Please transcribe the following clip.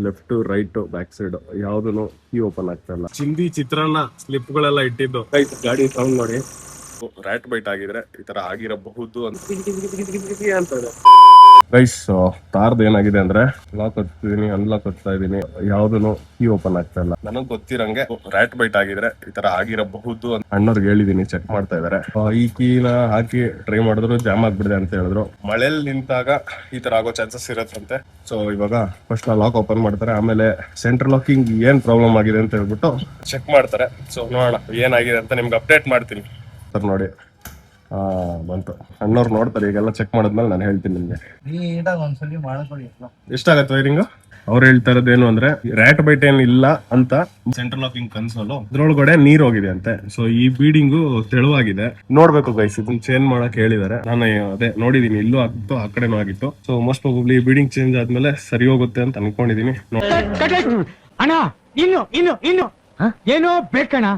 Left right back side ಯಾವ್ದು key open ಆಗ್ತಾ ಇಲ್ಲ. ಚಿಂದಿ ಚಿತ್ರಾನ್ನ ಸ್ಲಿಪ್ ಗಳೆಲ್ಲ ಇಟ್ಟಿದ್ದು ಗಾಡಿ ಸೌಂಡ್ ನೋಡಿ. ರ್ಯಾಟ್ ಬೈಟ್ ಆಗಿದ್ರೆ ಈ ತರ ಆಗಿರಬಹುದು ಅಂತ ಗೈಸ್. ತಾರ್ದು ಏನಾಗಿದೆ ಅಂದ್ರೆ ಲಾಕ್ ಹಚ್ತಿದೀನಿ, ಅನ್ಲಾಕ್ ಹಚ್ತಾ ಇದೀನಿ, ಯಾವ್ದು ಕೀ ಓಪನ್ ಆಗ್ತಾ ಇಲ್ಲ. ನನಗ್ ಗೊತ್ತಿರಂಗೆ ರ್ಯಾಟ್ ಬೈಟ್ ಆಗಿದ್ರೆ ಈ ತರ ಆಗಿರಬಹುದು ಅಂತ ಅಣ್ಣವ್ರಿಗೆ ಹೇಳಿದೀನಿ, ಚೆಕ್ ಮಾಡ್ತಾ ಇದಾರೆ. ಈ ಕೀನ ಹಾಕಿ ಟ್ರೈ ಮಾಡಿದ್ರು ಜಾಮ್ ಆಗ್ಬಿಡಿದೆ ಅಂತ ಹೇಳಿದ್ರು. ಮಳೆಯಲ್ಲಿ ನಿಂತಾಗ ಈ ತರ ಆಗೋ ಚಾನ್ಸಸ್ ಇರತ್ತಂತೆ. ಸೊ ಇವಾಗ ಫಸ್ಟ್ ಲಾಕ್ ಓಪನ್ ಮಾಡ್ತಾರೆ, ಆಮೇಲೆ ಸೆಂಟ್ರಲ್ ಲಾಕಿಂಗ್ ಏನ್ ಪ್ರಾಬ್ಲಮ್ ಆಗಿದೆ ಅಂತ ಹೇಳ್ಬಿಟ್ಟು ಚೆಕ್ ಮಾಡ್ತಾರೆ. ಸೊ ನೋಡೋಣ ಏನಾಗಿದೆ ಅಂತ ನಿಮ್ಗೆ ಅಪ್ಡೇಟ್ ಮಾಡ್ತೀನಿ ಸರ್. ನೋಡಿ ಬಂತು, ಅಣ್ಣವ್ರು ನೋಡ್ತಾರೆ. ಈಗೆಲ್ಲ ಚೆಕ್ ಮಾಡಿದ್ಮೇಲೆ ನಾನು ಹೇಳ್ತೀನಿ ನಿಮ್ಗೆ ಎಷ್ಟಾಗತ್ತೆ ವೈರಿಂಗ್. ಅವ್ರು ಹೇಳ್ತಾ ಇರೋದೇನು ಅಂದ್ರೆ ರ್ಯಾಟ್ ಬೈಟ್ ಏನ್ ಇಲ್ಲ ಅಂತ. ಸೆಂಟ್ರಲ್ ಲಾಕಿಂಗ್ ಕನ್ಸೋಲು ಇದ್ರೊಳಗಡೆ ನೀರ್ ಹೋಗಿದೆ ಅಂತೆ. ಸೊ ಈ ಬೀಡಿಂಗು ತೆಳುವಾಗಿದೆ, ನೋಡ್ಬೇಕು ಗೈಸ್. ಇದನ್ನ ಚೇಂಜ್ ಮಾಡಕ್ ಹೇಳಿದಾರೆ. ನಾನು ಅದೇ ನೋಡಿದೀನಿ, ಇಲ್ಲೂ ಆಗಿತ್ತು ಆ ಕಡೆನೂ ಆಗಿತ್ತು. ಸೊ ಮೋಸ್ಟ್ ಪ್ರಾಬಬ್ಲಿ ಈ ಬೀಡಿಂಗ್ ಚೇಂಜ್ ಆದ್ಮೇಲೆ ಸರಿ ಹೋಗುತ್ತೆ ಅಂತ ಅನ್ಕೊಂಡಿದೀನಿ. ಅಣ್ಣ ಇನ್ನು ಏನೋ ಬೇಕಣ್ಣ.